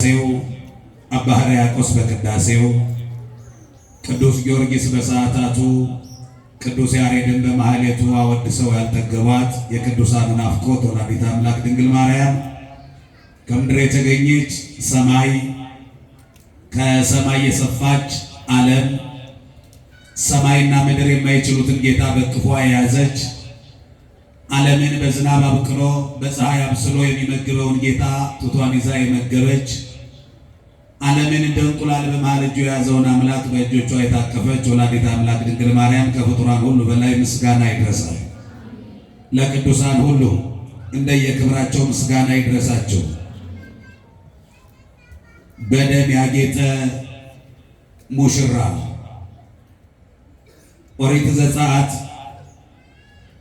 አባ ሕርያቆስ በቅዳሴው ቅዱስ ጊዮርጊስ በሰዓታቱ ቅዱስ ያሬድን በማህሌቱ አወድሰው ያልጠገቧት የቅዱሳን ናፍቆት ወላዲተ አምላክ ድንግል ማርያም ከምድር የተገኘች ሰማይ ከሰማይ የሰፋች ዓለም ሰማይና ምድር የማይችሉትን ጌታ በቅፏ የያዘች ዓለምን በዝናብ አብቅሎ በፀሐይ አብስሎ የሚመግበውን ጌታ ጡቷን ይዛ የመገበች ዓለምን እንደ እንቁላል በመሃል እጁ የያዘውን አምላክ በእጆቿ የታቀፈች ወላዲተ አምላክ ድንግል ማርያም ከፍጡራን ሁሉ በላይ ምስጋና ይድረሳል። ለቅዱሳን ሁሉ እንደየክብራቸው ምስጋና ይድረሳቸው። በደም ያጌጠ ሙሽራ ኦሪት ዘጸአት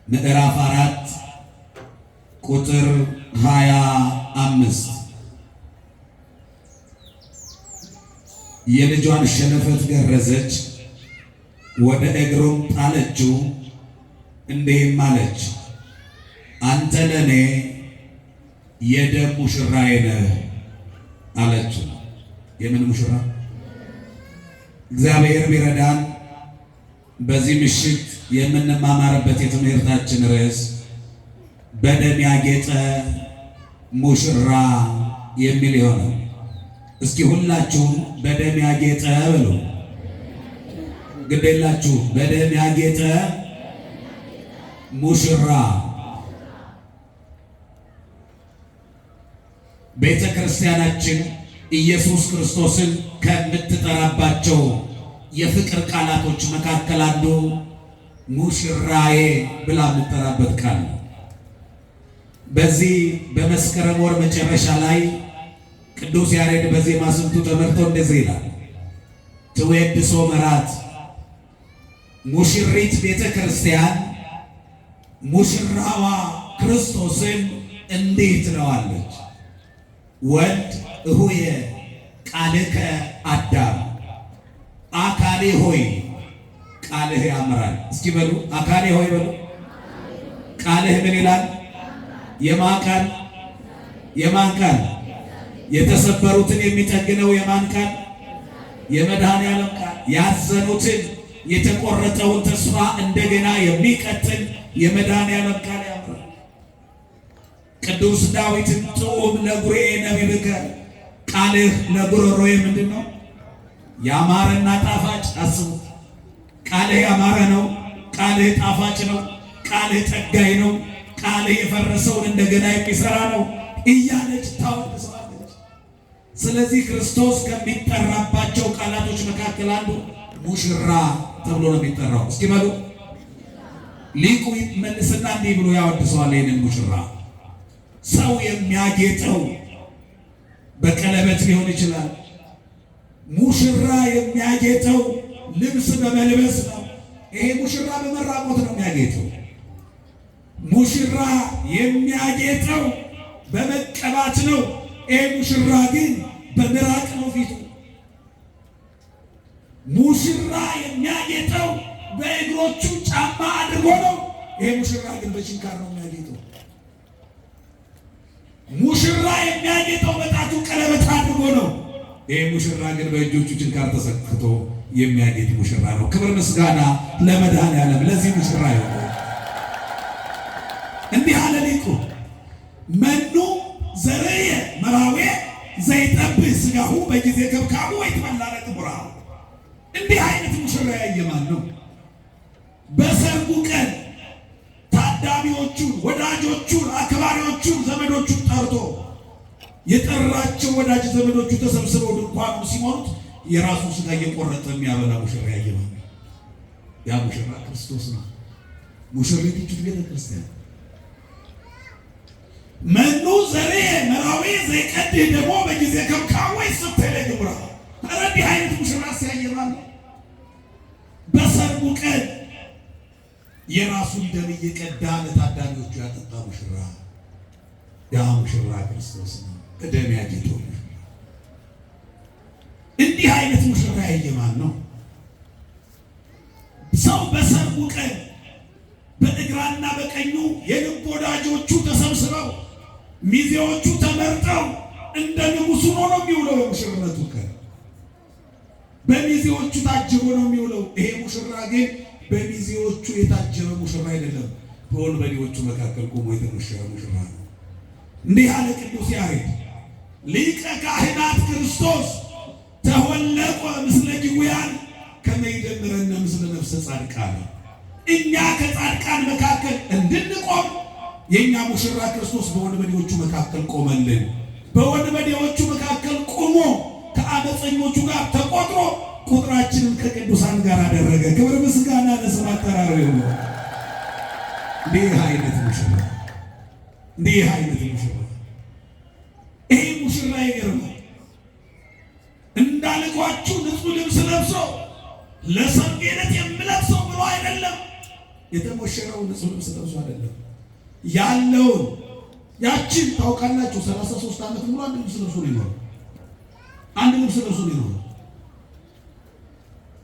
ምዕራፍ 4 ቁጥር 25 የልጇን ሸለፈት ገረዘች፣ ወደ እግሩም ጣለችው፣ እንዲህም አለች፣ አንተ ለኔ የደም ሙሽራዬ ነህ አለችው። የምን ሙሽራ? እግዚአብሔር ቢረዳን በዚህ ምሽት የምንማማርበት የትምህርታችን ርዕስ በደም ያጌጠ ሙሽራ የሚል ይሆናል። እስኪ ሁላችሁም በደም ያጌጠ በሉ። ግዴላችሁ በደም ያጌጠ ሙሽራ። ቤተ ክርስቲያናችን ኢየሱስ ክርስቶስን ከምትጠራባቸው የፍቅር ቃላቶች መካከል አንዱ ሙሽራዬ ብላ የምትጠራበት ቃል ነው። በዚህ በመስከረም ወር መጨረሻ ላይ ቅዱስ ያሬድ በዜማ ስንቱ ተመርቶ እንደዚህ ይላል፣ ትወድሶ መራት ሙሽሪት ቤተ ክርስቲያን ሙሽራዋ ክርስቶስን እንዲህ ትለዋለች፣ ወልድ እሁየ ቃልከ አዳም አካሌ ሆይ ቃልህ ያምራል። እስኪ በሉ አካሌ ሆይ በሉ። ቃልህ ምን ይላል? የማን ቃል? የማን ቃል? የተሰበሩትን የሚጠግነው የማን ቃል? የመድኃኔዓለም ቃል። ያዘኑትን የተቆረጠውን ተስፋ እንደገና የሚቀጥል የመድኃኔዓለም ቃል ያምራል። ቅዱስ ዳዊትን ጥዑም ለጉሮሬ ነቢብከ ቃልህ ለጉሮሮዬ ምንድን ነው? ያማረና ጣፋጭ። አስቡት፣ ቃልህ ያማረ ነው፣ ቃልህ ጣፋጭ ነው፣ ቃልህ ጠጋይ ነው፣ ቃልህ የፈረሰውን እንደገና የሚሰራ ነው እያለች ታወድሰዋለች። ስለዚህ ክርስቶስ ከሚጠራባቸው ቃላቶች መካከል አንዱ ሙሽራ ተብሎ ነው የሚጠራው። እስኪ በሉ ሊቁ መልስና እንዲህ ብሎ ያወድሰዋል ይህንን ሙሽራ። ሰው የሚያጌጠው በቀለበት ሊሆን ይችላል። ሙሽራ የሚያጌጠው ልብስ በመልበስ ነው። ይሄ ሙሽራ በመራቆት ነው የሚያጌጠው። ሙሽራ የሚያጌጠው በመቀባት ነው። ይሄ ሙሽራ ግን በምራቅ ነው ፊቱ። ሙሽራ የሚያጌጠው በእግሮቹ ጫማ አድርጎ ነው። ይሄ ሙሽራ ግን በችንካር ነው የሚያጌጠው። ሙሽራ የሚያጌጠው በጣቱ ቀለበት አድርጎ ነው። ይሄ ሙሽራ ግን በእጆቹ ችንካር ተሰክቶ የሚያጌጥ ሙሽራ ነው። ክብር ምስጋና ለመድኃኔዓለም ለዚህ ሙሽራ ይሁን። እንዲህ አለ ሊቁ፣ መኑ ዘርየ መራዌ ዘይጠብህ ሥጋሁ በጊዜ ከብካቡ ወይትበላ ለክቡራሁ። እንዲህ አይነት ሙሽራ ያየ ማን ነው? በሰርጉ ቀን ታዳሚዎቹን፣ ወዳጆቹን፣ አክባሪዎቹን፣ ዘመዶቹን ጠርቶ የጠራቸው ወዳጅ ዘመዶቹ ተሰብስበው ድንኳኑ ሲሞሉት የራሱ ሥጋ እየቆረጠ የሚያበላ ሙሽራ ያየ ማን ነው? ያ ሙሽራ ክርስቶስ ነው። ሙሽሪት ቤተ ክርስቲያን። መኑ ዘርየ መራዌ ዘይቀድህ ደግሞ በጊዜ ከብካቡ ወይትበላ ለክቡራሁ። ኧረ እንዲህ አይነት ሙሽራ ሲያየ ማን ነው? በሰርጉ ቀን የራሱን ደም እየቀዳ ለታዳሚዎቹ ያጠጣ ሙሽራ፣ ያ ሙሽራ ክርስቶስ ነው። በደም ያጌጠው ሙሽራ። እንዲህ አይነት ሙሽራ ያየ ማን ነው? ሰው በሰርጉ ቀን በግራና በቀኙ የልብ ወዳጆቹ ተሰብስበው ሚዜዎቹ ተመርጠው እንደ ንጉሱ ነው የሚውለው። የሙሽርነቱ ቀን በሚዜዎቹ ታጅቦ ነው የሚውለው። ይሄ ሙሽራ ግን በሚዜዎቹ የታጀበ ሙሽራ አይደለም፣ በወንበዴዎቹ መካከል ቆሞ የተሞሸረ ሙሽራ ነው። እንዲህ አለ ቅዱስ ያሬድ ሊቀ ካህናት ክርስቶስ ተወለቆ ምስለ ጊውያን ከመ ይደምረነ ምስለ ነፍሰ ጻድቃን። እኛ ከጻድቃን መካከል እንድንቆም የእኛ ሙሽራ ክርስቶስ በወንበዴዎቹ መካከል ቆመልን። በወንበዴዎቹ መካከል ቆሞ ከአመፀኞቹ ጋር ተቆጥሮ ቁጥራችንን ከቅዱሳን ጋር አደረገ። ክብር ምስጋና ለስሙ አጠራሩ ይሁን። እንዲህ አይነት ሙሽራ ይሄ ሙሽራ ይገርማል። እንዳልኳችሁ ንጹሕ ልብስ ለብሶ ለሰርግ ዕለት የምለብሰው ብሎ አይደለም የተሞሸረው። ንጹሕ ልብስ ለብሶ አይደለም ያለውን ያችን ታውቃላችሁ። 33 ዓመት ሙሉ አንድ ልብስ ለብሶ ነው የኖረው። አንድ ልብስ ለብሶ ነው የኖረው።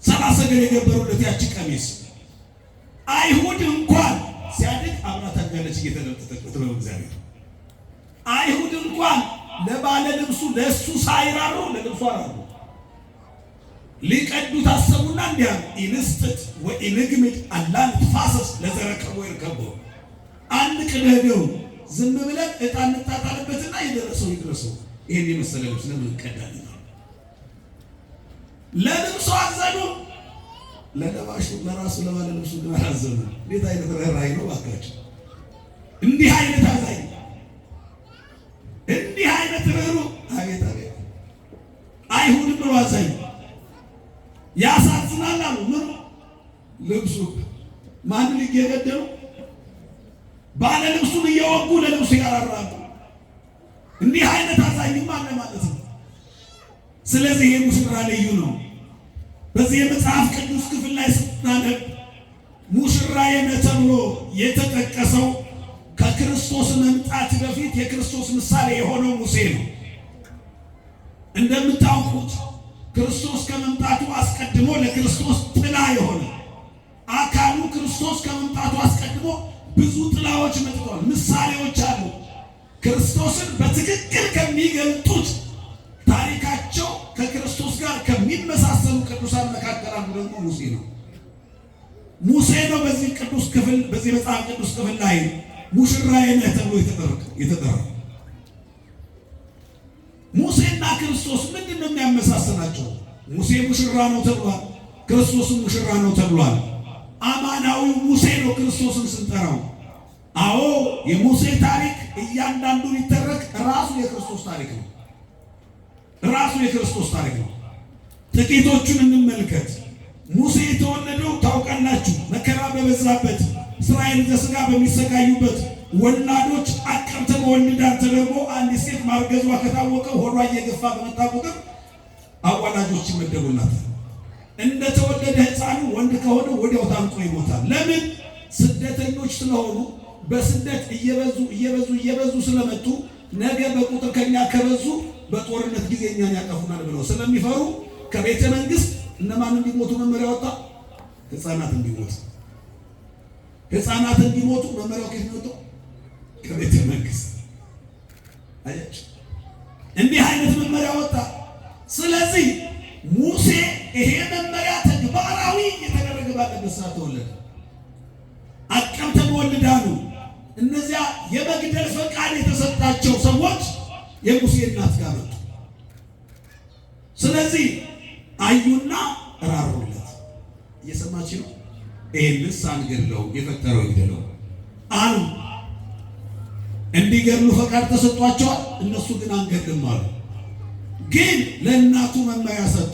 30 ገል የገበሩለት ያቺ ቀሚስ አይሁድ እንኳን ሲያድግ አብራ ታጋለች እየተለጠጠች ነው እግዚአብሔር። አይሁድ እንኳን ለባለ ልብሱ ለሱ ሳይራሩ ለልብሱ አራሩ። ሊቀዱ ታሰቡና እንዲያ ኢንስጥት ወኢንግምድ አላን ትፋሰስ ለዘረከቦ ይርከቦ። አንድ ቅደደው ዝም ብለን ዕጣን እንጣጣልበትና የደረሰው ይድረሰው። ይሄን የመሰለ ልብስ ለምን ቀዳል? ለልብሱ አዘኑ፣ ለለባሹ ለራሱ ለባለ ልብሱ ግን አላዘኑ። እንዴት አይነት ርኅራኄ ነው ባካችሁ! እንዲህ አይነት አዛኝ፣ እንዲህ አይነት ርኅሩህ! አቤት አቤት! አይሁድም ብሎ አዛኝ ያሳዝናል አሉ። ምን ልብሱ ማን ሊገደሉ ባለ ልብሱን እየወጉ ለልብሱ ያራራሉ። እንዲህ አይነት አዛኝም አለ ማለት ነው። ስለዚህ ይሄ ሙሽራ ልዩ ነው። በዚህ የመጽሐፍ ቅዱስ ክፍል ላይ ስናነብ ሙሽራዬ ነህ ተብሎ የተጠቀሰው ከክርስቶስ መምጣት በፊት የክርስቶስ ምሳሌ የሆነው ሙሴ ነው። እንደምታውቁት ክርስቶስ ከመምጣቱ አስቀድሞ ለክርስቶስ ጥላ የሆነ አካሉ ክርስቶስ ከመምጣቱ አስቀድሞ ብዙ ጥላዎች መጥተዋል፣ ምሳሌዎች አሉ። ክርስቶስን በትክክል ከሚገልጡት ታሪካቸው ከክርስቶስ ጋር ከሚመሳሰሉ ቅዱሳን መካከል አንዱ ደግሞ ሙሴ ነው። ሙሴ ነው በዚህ ቅዱስ ክፍል በዚህ መጽሐፍ ቅዱስ ክፍል ላይ ሙሽራዬ ነህ ተብሎ የተጠራው። ሙሴና ክርስቶስ ምንድን ነው የሚያመሳስላቸው? ሙሴ ሙሽራ ነው ተብሏል፣ ክርስቶስም ሙሽራ ነው ተብሏል። አማናዊው ሙሴ ነው ክርስቶስን ስንጠራው። አዎ የሙሴ ታሪክ እያንዳንዱ ሊተረክ ራሱ የክርስቶስ ታሪክ ነው። ራሱ የክርስቶስ ታሪክ ነው። ጥቂቶቹን እንመልከት። ሙሴ የተወለደው ታውቃላችሁ፣ መከራ በበዛበት እስራኤል ዘሥጋ በሚሰቃዩበት ወላዶች አቀብተ በወልዳን ተደርጎ አንዲት ሴት ማርገዟ ከታወቀ ሆዷ እየገፋ በመጣ ቁጥር አዋላጆች ይመደቡላታል። እንደተወለደ ሕፃኑ ወንድ ከሆነ ወዲያው ታንቆ ይሞታል። ለምን? ስደተኞች ስለሆኑ በስደት እየበዙ ስለመጡ ነገ በቁጥር ከኛ ከበዙ በጦርነት ጊዜ እኛን ያጠፉናል ብለው ስለሚፈሩ ከቤተ መንግስት እነማን እንዲሞቱ መመሪያ ወጣ? ሕፃናት እንዲሞቱ መመሪያው ከየት ነው የወጣው? ከቤተ መንግስት። አያችሁ፣ እንዲህ አይነት መመሪያ ወጣ። ስለዚህ ሙሴ ይሄ መመሪያ ተግባራዊ የተደረገ ባለበት ሰዓት ተወለደ። አቀብተ በወልዳኑ እነዚያ የመግደል ፈቃድ የተሰጣቸው ሰዎች የሙሴ እናት ጋር መጡ። ስለዚህ አዩና ራሩለት። እየሰማች ነው። ይህንስ አንገድለው፣ የፈጠረው ይግደለው አሉ። እንዲገድሉ ፈቃድ ተሰጧቸዋል። እነሱ ግን አንገድልም አሉ። ግን ለእናቱ መመሪያ ሰጡ።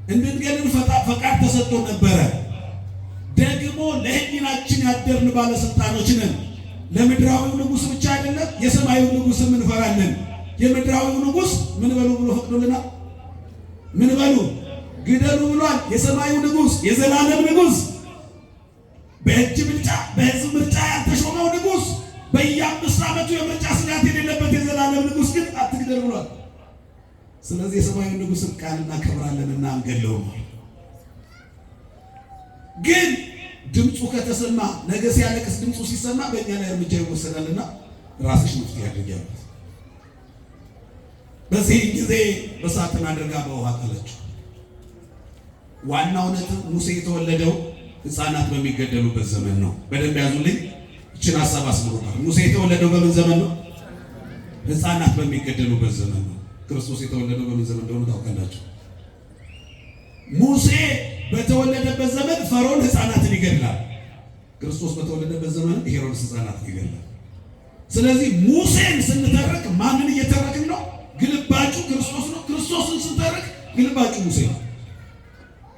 እንድንገድል ፈቃድ ተሰጥቶ ነበረ። ደግሞ ለሕሊናችን ያደርን ባለስልጣኖች ነን። ለምድራዊው ንጉሥ ብቻ አይደለም፣ የሰማዩ ንጉሥም እንፈራለን። የምድራዊው ንጉሥ ምን በሉ ብሎ ፈቅዶልናል? ምን በሉ ግደሉ ብሏል። የሰማዩ ንጉሥ የዘላለም ንጉሥ በእጅ ብልጫ በሕዝብ ምርጫ ያልተሾመው ንጉሥ በየ5 ዓመቱ የምርጫ ስጋት የሌለበት የዘላለም ንጉሥ ግን አትግደል ብሏል። ስለዚህ የሰማዩ ንጉሥ ቃል እናከብራለንና አንገድለውም። ግን ድምፁ ከተሰማ ነገ ሲያለቅስ ድምፁ ሲሰማ በእኛ ላይ እርምጃ ይወሰዳልና ራስሽ መፍትሄ አድርጊ ያሉት። በዚህ ጊዜ በሳጥን አድርጋ በውሃ ጣለችው። ዋናው ነጥብ ሙሴ የተወለደው ሕፃናት በሚገደሉበት ዘመን ነው። በደንብ ያዙልኝ። እችን ሀሳብ አስምሩታል። ሙሴ የተወለደው በምን ዘመን ነው? ሕፃናት በሚገደሉበት ዘመን ነው። ክርስቶስ የተወለደው በምን ዘመን እንደሆነ ታውቃላችሁ? ሙሴ በተወለደበት ዘመን ፈርዖን ሕፃናትን ይገድላል። ክርስቶስ በተወለደበት ዘመን ሄሮድስ ሕፃናትን ይገድላል። ስለዚህ ሙሴን ስንተርክ ማንን እየተረክን ነው? ግልባጩ ክርስቶስ ነው። ክርስቶስን ስንተርክ ግልባጩ ሙሴ ነው።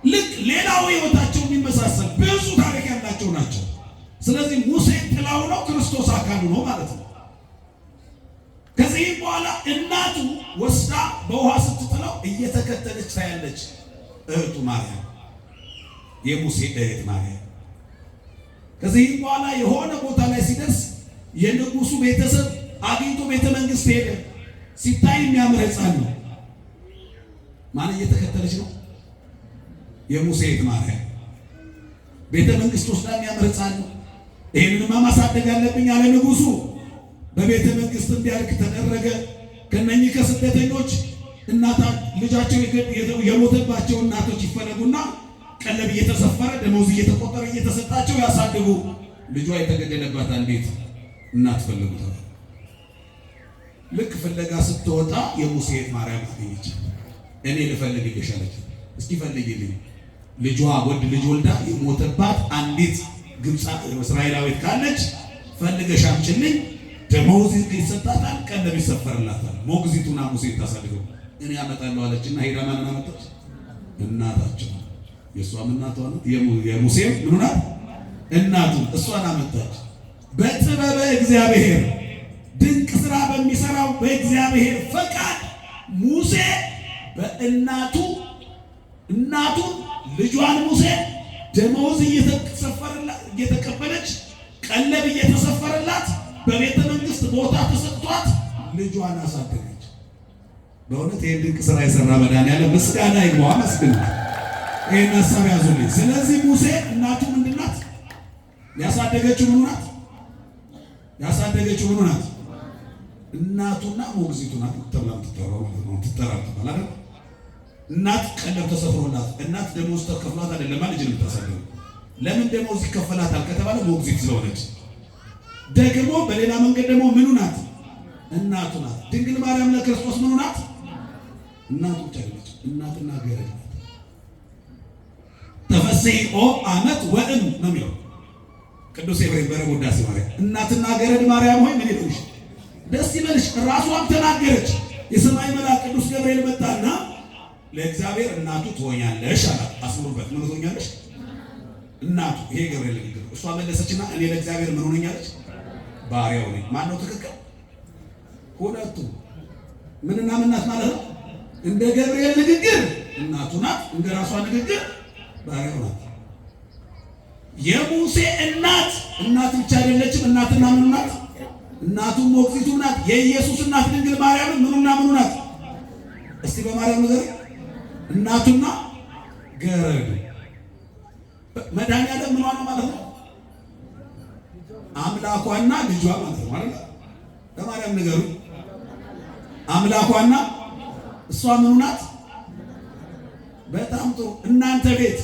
ልክ ሌላው ሕይወታቸው የሚመሳሰል ብዙ ታሪክ ያላቸው ናቸው። ስለዚህ ሙሴ ጥላው ነው፣ ክርስቶስ አካሉ ነው ማለት ነው። ከዚህ በኋላ እናቱ ወስዳ በውሃ ስትጥለው እየተከተለች ታያለች። እህቱ ማርያም፣ የሙሴ እህት ማርያም። ከዚህ በኋላ የሆነ ቦታ ላይ ሲደርስ የንጉሱ ቤተሰብ አግኝቶ ቤተ መንግስት ሄደ። ሲታይ የሚያምር ሕፃን ነው። ማን እየተከተለች ነው? የሙሴ እህት ማርያም። ቤተ መንግስት ወስዳ የሚያምር ሕፃን ነው። ይህንንማ ማሳደግ አለብኝ አለ ንጉሱ። በቤተ መንግስት እንዲያድግ ተደረገ። ከነኚህ ከስደተኞች ልጃቸው የሞተባቸው እናቶች ይፈለጉና ቀለብ እየተሰፈረ ደመወዝ እየተቆጠረ እየተሰጣቸው ያሳድጉ። ልጇ የተገደለባት አንዲት እናት ፈልጉታል። ልክ ፍለጋ ስትወጣ የሙሴ እህት ማርያም አገኘች። እኔ ልፈልግልሽ አለች። እስኪ ፈልጊልኝ። ልጇ ወንድ ልጅ ወልዳ የሞተባት አንዲት ግብፅ እስራኤላዊት ካለች ፈልገሽ አምጪልኝ። ደመወዝ ይሰጣታል፣ ቀለብ ይሰፈርላታል። ሞግዚቱና ሙሴ ታሳድገው እኔ አመጣለሁ አለችና ሄዳ ማንን አመጣች? እናታቸው። የእሷም እናቷ ናት። የሙሴም ምኑ ናት? እናቱ። እሷን አመጣች። በጥበበ እግዚአብሔር ድንቅ ስራ በሚሰራው በእግዚአብሔር ፈቃድ ሙሴ እናቱን ልጇን ሙሴ ደመወዝ እየተቀበለች ቀለብ እየተሰፈረላት በቤተ መንግስት ቦታ ተሰጥቷት ልጇን አሳደገች። በእውነት ይህን ድንቅ ስራ የሰራ መድኃኒዓለም ምስጋና ይግባው። አመስግኑ። ይህን ሀሳብ ያዙልኝ። ስለዚህ ሙሴ እናቱ ምንድን ናት? ያሳደገችው ምኑ ናት? ያሳደገችው ምኑ ናት? እናቱና ሞግዚቱ ናት ተብላ ትጠራው ማለት ነው። ትጠራጥባል አይደል? እናት ቀለብ ተሰፍሮላት፣ እናት ደመወዝ ተከፍሏት አይደለም ልጅ ነው የምታሳድገው። ለምን ደመወዝ ይከፈላታል ከተባለ ሞግዚት ስለሆነች። ደግሞ በሌላ መንገድ ደግሞ ምኑ ናት? እናቱ ናት። ድንግል ማርያም ለክርስቶስ ምኑ ናት? እናቱ ብቻ አይደለች፣ እናትና ገረድ ናት። ተፈሥሒ አመት ወእም ነው የሚለው ቅዱስ ኤፍሬም በረቡዕ ውዳሴ ማርያም። እናትና ገረድ ማርያም ሆይ ምን ይሉሽ? ደስ ይበልሽ። ራሷም ተናገረች። የሰማይ መልአክ ቅዱስ ገብርኤል መጣና ለእግዚአብሔር እናቱ ትሆኛለሽ አላት። አስምሩበት። ምን ትሆኛለሽ? እናቱ። ይሄ ገብርኤል ንግግር። እሷ መለሰችና እኔ ለእግዚአብሔር ምን ሆነኛለች? ባሪያው ነኝ። ማን ነው ትክክል? ሁለቱ። ምንና ምን ናት ማለት ነው? እንደ ገብርኤል ንግግር እናቱ ናት፣ እንደ ራሷ ንግግር ባሪያው ናት። የሙሴ እናት ብቻ አይደለችም። እናትና ምኑ ናት? እናቱ ሞግዚቱ ናት። የኢየሱስ እናት ድንግል ማርያም ምኑና ምኑ ናት? እስቲ በማርያም ነገር እናቱና ገረዱ። መድኃኒዓለም ምኗ ነው ማለት ነው? አምላኳና ልጇ ማለት ነው አይደል? በማርያም ነገሩ አምላኳና እሷ ምኑ ናት? በጣም ጥሩ። እናንተ ቤት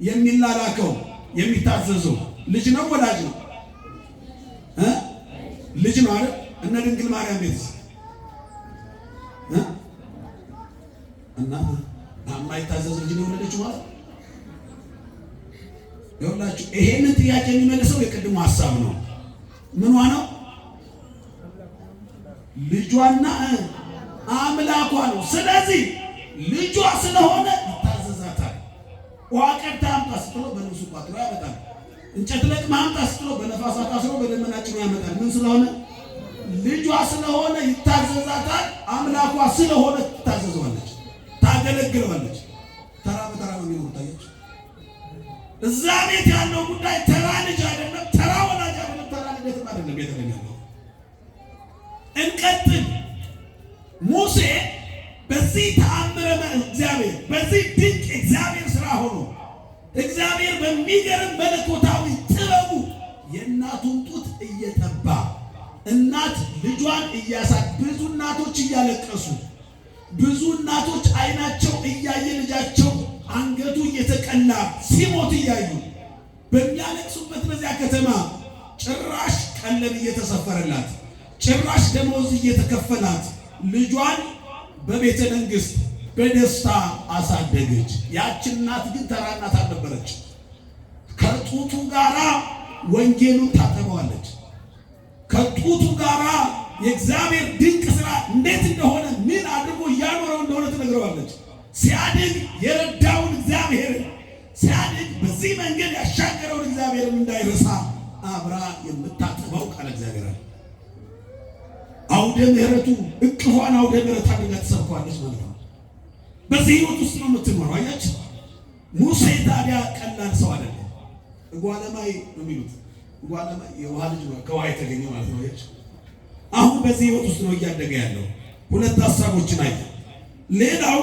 የሚላላከው የሚታዘዘው ልጅ ነው ወላጅ ነው? ልጅ ነው አይደል? እነ ድንግል ማርያም ቤት እናት የማይታዘዝ ልጅ ነው የወለደችው ማለት ነው። ይኸውላችሁ ይሄንን ጥያቄ የሚመልሰው የቅድሙ ሐሳብ ነው። ምኗ ነው? ልጇና አምላኳ ነው። ስለዚህ ልጇ ስለሆነ ይታዘዛታል። ውሃ ቀድታ አምጣ ስትለው በልብሱ ቋጥሮ ያመጣል። እንጨት ለቅማ አምጣ ስትለው በነፋሳት አስሮ በደመና ጭኖ ያመጣል። ምን ስለሆነ? ልጇ ስለሆነ ይታዘዛታል። አምላኳ ስለሆነ ትታዘዘዋለች፣ ታገለግለዋለች። ተራ በተራ ነው የሚኖር። ታያችሁ፣ እዛ ቤት ያለው ጉዳይ ተራ ልጅ አይደለም፣ ተራ ወላጅ አይደለም፣ ተራ ልደትም አይደለም። የተለኛለው እንቀጥል። ሙሴ በዚህ ተአምረ እግዚአብሔር በዚህ ድንቅ እግዚአብሔር ስራ ሆኖ እግዚአብሔር በሚገርም መለኮታዊ ጥበቡ የእናቱን ጡት እየጠባ እናት ልጇን ብዙ እናቶች እያለቀሱ ብዙ እናቶች አይናቸው እያየ ልጃቸው አንገቱ እየተቀላ ሲሞት እያዩ በሚያለቅሱበት በዚያ ከተማ ጭራሽ ቀለብ እየተሰፈረላት ጭራሽ ደሞዝ እየተከፈላት ልጇን በቤተ መንግስት በደስታ አሳደገች። ያችን እናት ግን ተራ እናት አልነበረች። ከጡቱ ጋራ ወንጌሉን ታጠበዋለች። ከጡቱ ጋራ የእግዚአብሔር ድንቅ ስራ እንዴት እንደሆነ ምን አድርጎ እያኖረው እንደሆነ ትነግረዋለች። ሲያድግ የረዳውን እግዚአብሔርን ሲያድግ በዚህ መንገድ ያሻገረውን እግዚአብሔርን እንዳይረሳ አብራ የምታጠበው ቃል እግዚአብሔር አለ። አውደ ምሕረቱ እቅፏን አውደ ምሕረት አድርጋ ትሰብከዋለች ማለት ነው። በዚህ ህይወት ውስጥ ነው የምትኖረው። አያችሁ፣ ሙሴ ታዲያ ቀላል ሰው አይደለም። እጓለማይ ነው የሚሉት። እጓለማይ የውሃ ልጅ ነው፣ ከውሃ የተገኘ ማለት ነው። አያችሁ፣ አሁን በዚህ ህይወት ውስጥ ነው እያደገ ያለው። ሁለት ሀሳቦችን አየ። ሌላው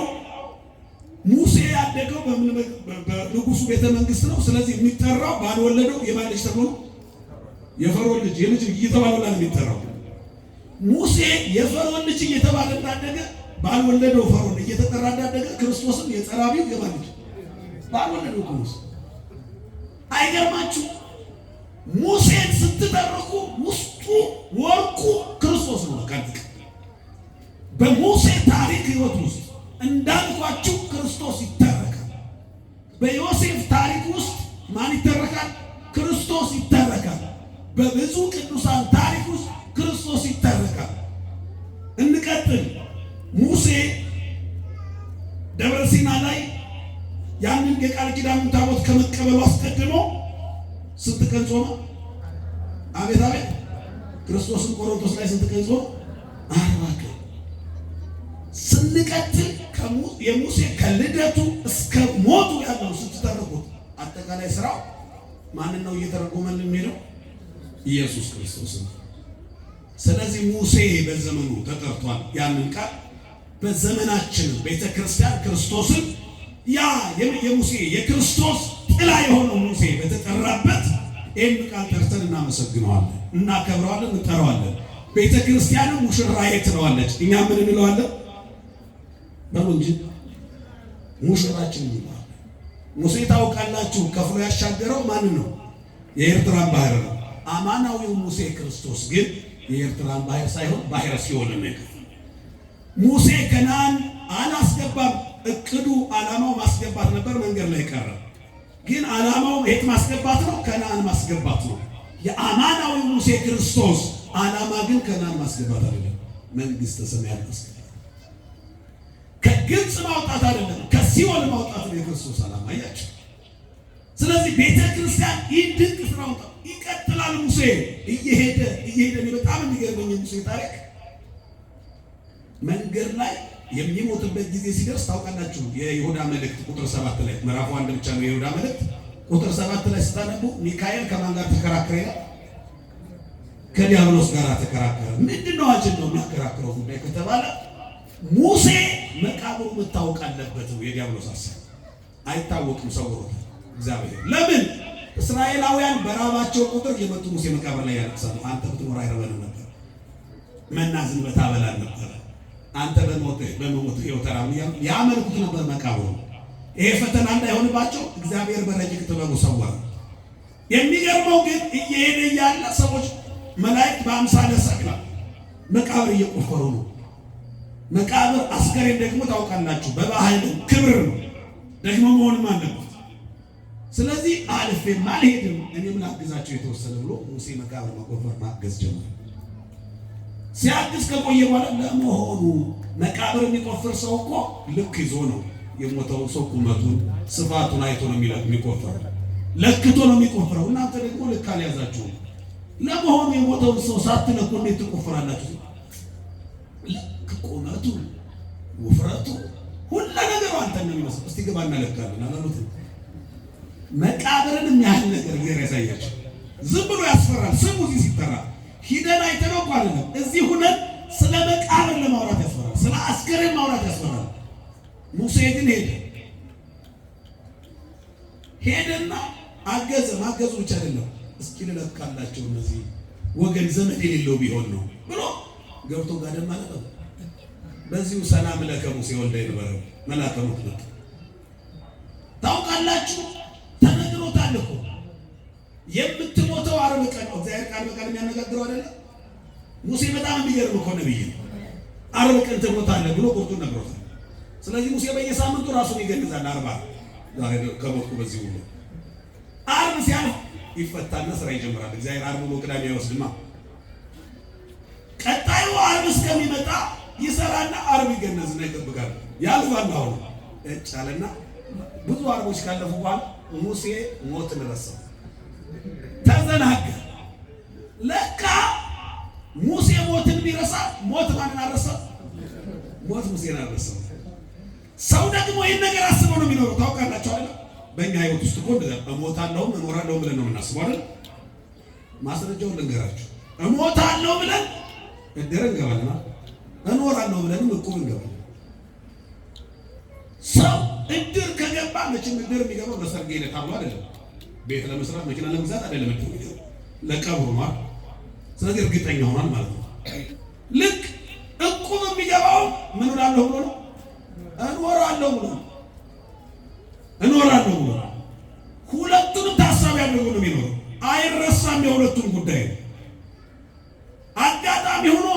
ሙሴ ያደገው በንጉሱ ቤተ መንግስት ነው። ስለዚህ የሚጠራው ባልወለደው የማን ልጅ ተብሎ የፈርዖን ልጅ የልጅ እየተባለ ነው የሚጠራው። ሙሴ የፈርዖን ልጅ እየተባለ እንዳደገ ባልወለደው ፈርዖን እየተጠራ እንዳደገ ክርስቶስም የጸራቢው የማን ልጅ ባልወለደው ክርስቶስ። አይገርማችሁ? ሙሴን ስትተርኩ ውስጡ ወርቁ ክርስቶስ ነው። በሙሴ ታሪክ ህይወት ውስጥ እንዳልኳችሁ ክርስቶስ ይተረካል። በዮሴፍ ታሪክ ውስጥ ማን ይተረካል? ክርስቶስ ይተረካል። በብዙ ቅዱሳን ታሪክ ውስጥ ክርስቶስ ይተረካል። እንቀጥል። ሙሴ ደብረ ሲና ላይ ያንን የቃል ኪዳኑን ታቦት ከመቀበሉ አስቀድሞ ስንት ቀን ጾመ? አቤት አቤት! ክርስቶስን ቆሮንቶስ ላይ ስንት ቀን ጾመ? 40 ቀን። ስንቀጥል የሙሴ ከልደቱ እስከ ሞቱ ያለው ስትተረኩት አጠቃላይ ስራው ማንን ነው እየተረጎመልን የሚለው? ኢየሱስ ክርስቶስ ነው። ስለዚህ ሙሴ በዘመኑ ተጠርቷል። ያንን ቃል በዘመናችን ቤተክርስቲያን ክርስቶስን ያ የሙሴ የክርስቶስ ጥላ የሆነው ሙሴ በተጠራበት ይህን ቃል ጠርተን እናመሰግነዋለን፣ እናከብረዋለን፣ እንጠራዋለን። ቤተክርስቲያንም ሙሽራዬ ትለዋለች። እኛ ምን እንለዋለን? በሉ እንጂ ሙሽራችን እንለዋለን። ሙሴ ታውቃላችሁ ከፍሎ ያሻገረው ማንን ነው? የኤርትራን ባህር ነው። አማናዊው ሙሴ ክርስቶስ ግን የኤርትራን ባህር ሳይሆን ባህረ ሲኦልን ነው የከፈለው። ሙሴ ከነዓን አላስገባም። እቅዱ ዓላማው ማስገባት ነበር፣ መንገድ ላይ ቀረ። ግን ዓላማው የት ማስገባት ነው? ከነዓን ማስገባት ነው። የአማናዊው ሙሴ ክርስቶስ ዓላማ ግን ከነዓን ማስገባት አይደለም፣ መንግስተ ሰማያት ማስገባት፣ ከግብፅ ማውጣት አይደለም፣ ከሲኦል ማውጣት ነው የክርስቶስ ዓላማ። አያችሁ። ስለዚህ ቤተ ክርስቲያን ይህ ድንቅ ስራው ይቀጥላል። ሙሴ እየሄደ በጣም የሚገርመኝ ሙሴ ታሪክ መንገድ ላይ የሚሞትበት ጊዜ ሲደርስ ታውቃላችሁ። የይሁዳ መልእክት ቁጥር 7 ላይ ምዕራፍ 1 ብቻ ነው የይሁዳ መልእክት። ቁጥር 7 ላይ ስታነቡ ሚካኤል ከማን ጋር ተከራከረ ይላል? ከዲያብሎስ ጋር ተከራከረ። ምንድነው አጀንዳው የሚያከራክረው ጉዳይ ከተባለ ሙሴ መቃብሩ መታወቅ አለበት ነው የዲያብሎስ ሐሳብ። አይታወቅም፣ ሰውሮታል እግዚአብሔር። ለምን? እስራኤላውያን በራባቸው ቁጥር የመጡ ሙሴ መቃብር ላይ ያለቅሳሉ። አንተ ብትኖር አይረበንም ነበር፣ መና ዝንበህ ታበላን ነበር፣ አንተ በመሞት ሕይወት ተራብን ያመልኩት ነበር መቃብሩ። ይሄ ፈተና እንዳይሆንባቸው እግዚአብሔር በረጅቅ ጥበቡ ሰወረ። የሚገርመው ግን እየሄደ ያለ ሰዎች መላእክት በአምሳለ ሰቅላ መቃብር እየቆፈሩ ነው። መቃብር አስከሬን ደግሞ ታውቃላችሁ በባህል ክብር ነው፣ ደግሞ መሆንም አለበት። ስለዚህ አልፌም አልሄድም እኔም ላግዛቸው የተወሰነ ብሎ ሙሴ መቃብር መቆፈር ማገዝ ጀመረ። ሲያግዝ ከቆየ በኋላ ለመሆኑ መቃብር የሚቆፍር ሰው እኮ ልክ ይዞ ነው የሞተው ሰው ቁመቱን ስፋቱን አይቶ ነው የሚቆፍረው፣ ለክቶ ነው የሚቆፍረው። እናንተ ደግሞ ልክ አልያዛችሁም። ለመሆኑ የሞተውን ሰው ሳትለኩ እንዴት ትቆፍራላችሁ? ልክ ቁመቱ፣ ውፍረቱ፣ ሁሉ ነገሩ አንተን ነው የሚመስለው። እስቲ ግባና ለካለን አላሉት? መቃብርን የሚያህል ነገር እግዚአብሔር ያሳያችሁ። ዝም ብሎ ያስፈራል። ስሙ እዚህ ሲጠራ ሂደን አይተነው እኮ አይደለም። እዚህ ሁነን ስለ መቃብር ለማውራት ያስፈራል፣ ስለ አስከሬን ማውራት ያስፈራል። ሙሴ ግን ሄደና አገዘ። ማገዙ ብቻ አይደለም፣ እስኪ ልለካላቸው እነዚህ ወገን ዘመድ የሌለው ቢሆን ነው ብሎ ገብቶ ጋደም ማለት ነው። በዚሁ ሰላም ለከ ሙሴ ወልደ ይንበረው መልአከ ሞት ታውቃላችሁ፣ ተነግሮታል እኮ የምትሞተው ዓርብ ቀን ነው። እግዚአብሔር ቃል በቃል የሚያነጋግረው አይደለ? ሙሴ በጣም የሚገርም እኮ ነብይ ነው። ዓርብ ቀን ትሞታለህ ብሎ ቁርጡን ነግሮታል። ስለዚህ ሙሴ በየሳምንቱ ራሱን ይገንዛል። ዓርብ ዛሬ ከሞትኩ በዚህ ሁሉ ዓርብ ሲያልፍ ይፈታና ስራ ይጀምራል። እግዚአብሔር ዓርብ ብሎ ቅዳሜ አይወስድማ። ቀጣዩ ዓርብ እስከሚመጣ ይሰራና ዓርብ ይገነዝና ይጠብቃል። ያልፋል። አሁን እጫለና ብዙ ዓርቦች ካለፉ በኋላ ሙሴ ሞትን ረሳው፣ ተዘናጋ። ለካ ሙሴ ሞትን ቢረሳ ሞት ማንን አረሳ? ሞት ሙሴን አረሳው። ሰው ደግሞ ይህን ነገር አስበው ነው የሚኖረው። ታውቃላችሁ አይደል? በእኛ ህይወት ውስጥ እኮ እንደዛ እሞታለሁ እኖራለሁ ብለን ነው የምናስበው አይደል? ማስረጃውን ልንገራችሁ። እሞታለሁ ብለን እድር እንገባለን፣ እኖራለሁ ብለን እቁብ እንገባለን። ሰው እድር ከገባ መቼም እድር የሚገባው ለሰርግ ዕለት አብሎ አይደለም፣ ቤት ለመስራት መኪና ለመግዛት አይደለም። እድር የሚገባው ለቀብሩ ነው። ስለዚህ እርግጠኛ ሆኗል ማለት ነው። ልክ እቁብ የሚገባው ምን እላለሁ ብሎ ነው? እኖራለሁ ብሎ እኖራለሁ ብሎ ሁለቱንም ታሳቢ አድርጎ ነው የሚኖረው። አይረሳም የሁለቱም ጉዳይ። አጋጣሚ ሆኖ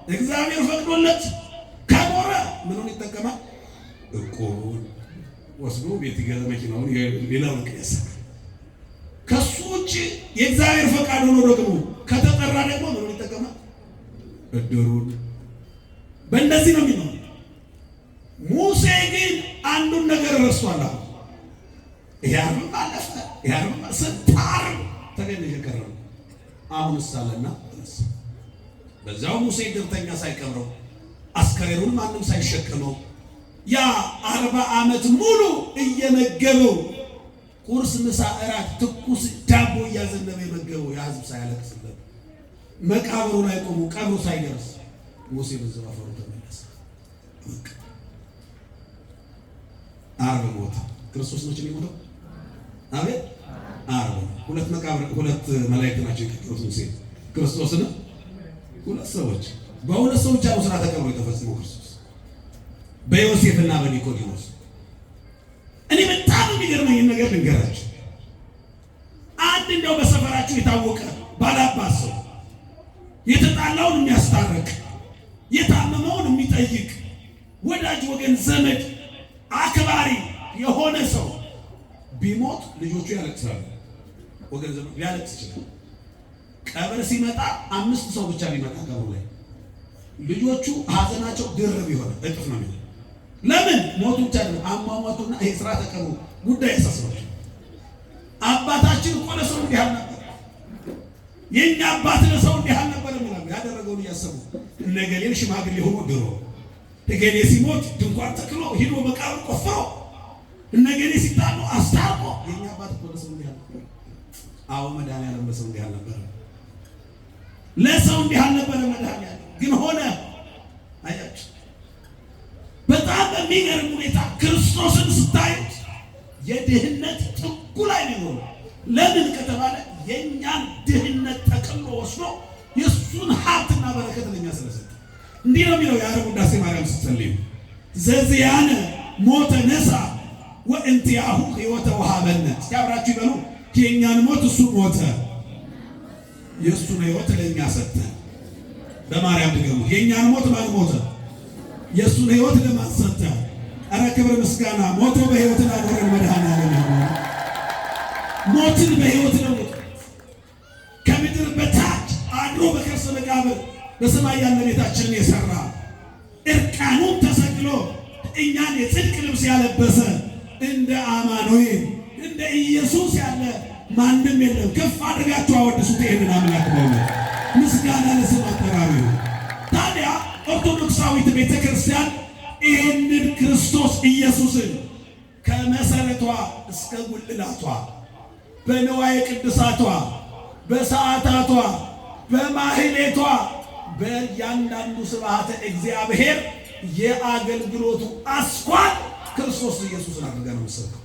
እግዚአብሔር ፈቅዶለት ከኖረ ምኑን ይጠቀማል? እቁቡን ወስዶ ቤት ይገዛ፣ መኪናውን፣ ሌላውን ቀየሰ። ከሱ ውጭ የእግዚአብሔር ፈቃድ ሆኖ ደግሞ ከተጠራ ደግሞ ምኑን ይጠቀማል? እድሩን። በእንደዚህ ነው የሚኖረው። ሙሴ ግን አንዱን ነገር ረስቷል። ያርም አለፈ፣ ያርም ስታር ተገኘ ከረም። አሁን ሳለና በዛው ሙሴ ድርተኛ ሳይቀብረው አስከሬኑን ማንም ሳይሸከመው ያ 40 ዓመት ሙሉ እየመገበው ቁርስ፣ ምሳ፣ እራት ትኩስ ዳቦ እያዘነበ የመገበው ያ ሕዝብ ሳያለቅስለት መቃብሩ ላይ ቆሞ ቀብሩ ሳይደርስ ሙሴ በዛው አፈሩ ተመለሰ። ዓርብ ሞተ። ክርስቶስ ነው የሚሞተው። አቤት ዓርብ ሁለት መቃብር ሁለት መላእክት ናቸው የቀበሩት ሙሴ ክርስቶስን። ሁለት ሰዎች በሁለት ሰዎች ብቻ ነው ሥርዓተ ቀብሩ የተፈጸመው ክርስቶስ በዮሴፍና በኒቆዲሞስ። እኔ በጣም የሚገርመኝ ነገር ልንገራችሁ። አንድ እንደው በሰፈራችሁ የታወቀ ባላባት ሰው የተጣላውን የሚያስታርቅ የታመመውን የሚጠይቅ ወዳጅ ወገን ዘመድ አክባሪ የሆነ ሰው ቢሞት ልጆቹ ያለቅሳሉ። ወገን ዘመድ ሊያለቅስ ይችላል። ቀብር ሲመጣ 5 ሰው ብቻ ቢመጣ ቀብሩ ላይ ልጆቹ ሀዘናቸው ድርብ ይሆናል፣ እጥፍ ነው የሚሆነው። ለምን? ሞቱ ብቻ ነው አሟሟቱና ይሄ ሥርዓተ ቀብሩ ጉዳይ ያሳስባል። አባታችን እኮ ለሰው እንዲህ አልነበር፣ የኛ አባት ለሰው እንዲህ አልነበር ማለት ያደረገውን እያሰቡ እነገሌን ሽማግሌ ሆኖ ድሮ እገሌ ሲሞት ድንኳን ተክሎ ሂዶ መቃብር ቆፍሮ እነገሌ ሲጣሉ አስታርቆ የኛ አባት እኮ ለሰው እንዲህ አልነበር። አዎ መድኃኒዓለም ለሰው እንዲህ አልነበር፣ ለሰው እንዲህ አልነበር መድኃኒዓለም ግን ሆነ። አያችሁ፣ በጣም በሚገርም ሁኔታ ክርስቶስን ስታዩት የድህነት ጥጉ ላይ ነው። ለምን ከተባለ የእኛን ድህነት ጠቅሎ ወስዶ የእሱን ሀብትና በረከት ለኛ ስለሰጠ። እንዲህ ነው የሚለው የዓርብ ውዳሴ ማርያም ስትጸልዩ ዘዚያነ ሞተ ነሳ ወእንቲአሁ ሕይወተ ወሀበነ። እስኪ አብራችሁ ይበሉ። የእኛን ሞት እሱ ሞተ፣ የእሱን ሕይወት ለእኛ ሰጠ። በማርያም ድገሙ። የእኛን ሞት ማን ሞተ? የእሱን ሕይወት ለማን ሰጠ? ኧረ ክብር ምስጋና። ሞቶ በሕይወት ላኖረን መድኃኒዓለም ሞትን በሕይወት ለሞት ከምድር በታች አድሮ በከርሰ መቃብር በሰማይ ያለ ቤታችንን የሰራ እርቃኑን ተሰቅሎ እኛን የጽድቅ ልብስ ያለበሰ እንደ አማኑኤል እንደ ኢየሱስ ያለ ማንም የለም። ከፍ አድርጋችሁ አወድሱት ይሄንን አምላክ ነው። ምስጋና ለስም አጠራሩ። ታዲያ ኦርቶዶክሳዊት ቤተክርስቲያን ይህንን ክርስቶስ ኢየሱስን ከመሰረቷ እስከ ጉልላቷ በንዋየ ቅድሳቷ በሰዓታቷ በማህሌቷ በእያንዳንዱ ስብሐተ እግዚአብሔር የአገልግሎቱ አስኳል ክርስቶስ ኢየሱስን አድርጋ ነው የምትሰብከው።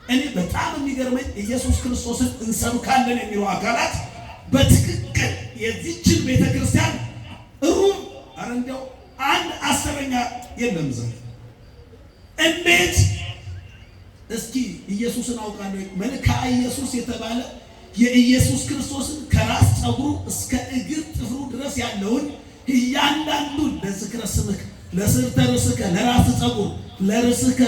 እኔ በጣም የሚገርመኝ ኢየሱስ ክርስቶስን እንሰብካለን የሚሉ አካላት በትክክል የዚችን ቤተክርስቲያን ሩብ እንደው አንድ አስረኛ የለም ዘር። እንዴት እስኪ ኢየሱስን አውቃለሁ መልካ ኢየሱስ የተባለ የኢየሱስ ክርስቶስን ከራስ ፀጉሩ እስከ እግር ጥፍሩ ድረስ ያለውን እያንዳንዱን ለዝክረ ስምክ ለስርተ ርስከ ለራስ ፀጉር ለርስከ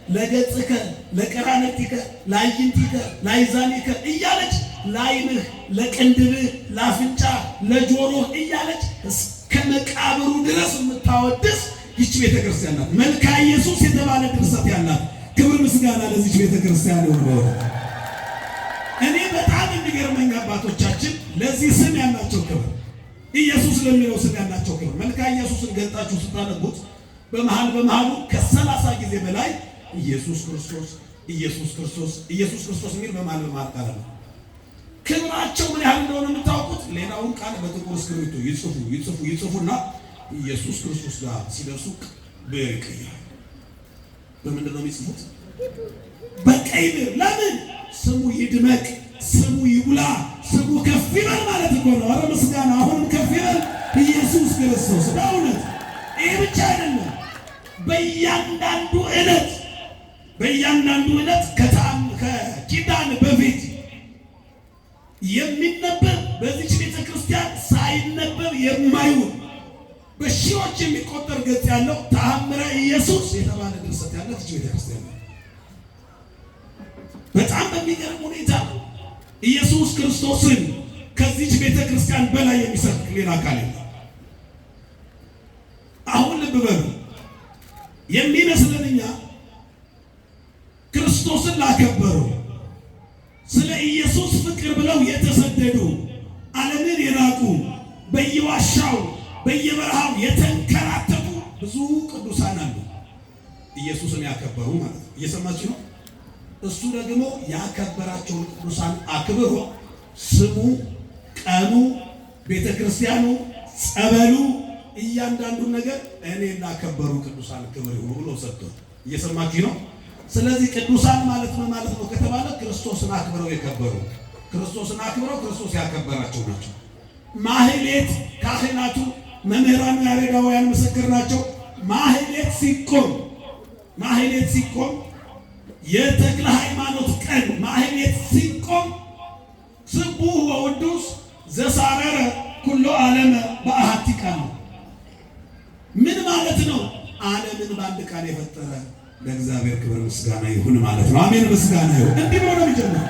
ለገጽከ ለቀራንብትከ ለአይንቲከ ለአይዛኒከ እያለች ለዓይንህ ለቅንድብህ ለአፍንጫ ለጆሮህ እያለች እስከ መቃብሩ ድረስ የምታወድስ ይህች ቤተክርስቲያን ናት። መልካ ኢየሱስ የተባለ ድርሰት ያላት። ክብር ምስጋና ለዚች ቤተክርስቲያን ይሁን። እኔ በጣም የሚገርመኝ አባቶቻችን ለዚህ ስም ያላቸው ክብር፣ ኢየሱስ ለሚለው ስም ያላቸው ክብር። መልካ ኢየሱስን ገልጣችሁ ስታነቡት በመሃሉ ከ30 ጊዜ በላይ ኢየሱስ ክርስቶስ ኢየሱስ ክርስቶስ ኢየሱስ ክርስቶስ የሚል በመሃል ቃል ነው። ክብራቸው ምን ያህል እንደሆነ የምታውቁት ሌላውን ቃል በጥቁር እስክሪብቶ ይጽፉና ኢየሱስ ክርስቶስ ጋር ሲደርሱ በቀይ በምንድን ነው የሚጽፉት? በቀይ ብዕር። ለምን? ስሙ ይድመቅ፣ ስሙ ይጉላ፣ ስሙ ከፍ ይበል ማለት እኮ ነው። ኧረ ምስጋና አሁንም ከፍ ይበል ኢየሱስ ክርስቶስ። በእውነት ይህ ብቻ አይደለም። በእያንዳንዱ ዕለት ከኪዳን በፊት የሚነበብ በዚች ቤተ ክርስቲያን ሳይነበብ የማይውል በሺዎች የሚቆጠር ገጽ ያለው ተአምረ ኢየሱስ የተባለ ድርሰት ያላት ቤተ ክርስቲያን ነው። በጣም በሚገርም ሁኔታ ኢየሱስ ክርስቶስን ከዚች ቤተ ክርስቲያን በላይ የሚሰብክ ሌላ አካል የለም። አሁን ልብ በሉ። የሚመስለን እኛ ክርስቶስን ላከበሩ ስለ ኢየሱስ ፍቅር ብለው የተሰደዱ ዓለምን የናቁ በየዋሻው በየበረሃው የተንከራተቱ ብዙ ቅዱሳን አሉ፣ ኢየሱስን ያከበሩ ማለት ነው። እየሰማችሁ ነው? እሱ ደግሞ ያከበራቸውን ቅዱሳን አክብሮ ስሙ፣ ቀኑ፣ ቤተክርስቲያኑ፣ ጸበሉ፣ እያንዳንዱን ነገር እኔ ላከበሩ ቅዱሳን ክብር ይሁን ብሎ ሰጥቷል። እየሰማችሁ ነው? ስለዚህ ቅዱሳን ማለት ምን ማለት ነው ከተባለ ክርስቶስን አክብረው የከበሩ፣ ክርስቶስን አክብረው ክርስቶስ ያከበራቸው ናቸው። ማህሌት ካህናቱ፣ መምህራኑ፣ ያሬዳውያን ምስክር ናቸው። ማህሌት ሲቆም የተክለ ሃይማኖት ቀን ማህሌት ሲቆም ስቡሕ ወውዱስ ዘሳረረ ኩሎ ዓለመ በአሐቲ ቃል። ምን ማለት ነው? ዓለምን በአንድ ቃል የፈጠረ ለእግዚአብሔር ክብር ምስጋና ይሁን ማለት ነው። አሜን፣ ምስጋና ይሁን። እንዲህ ብሎ ነው የሚጀምረው።